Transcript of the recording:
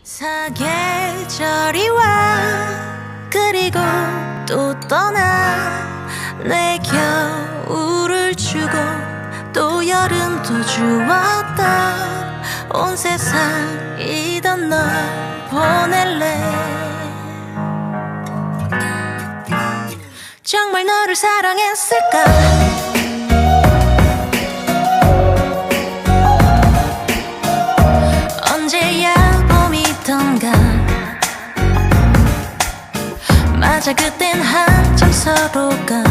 사계절이 와 그리고 또 떠나 내 겨울을 주고 또 여름도 주었다 온 세상이던 널 보낼래 정말 너를 사랑했을까 언제야 봄이던가 맞아 그땐 한참 서로가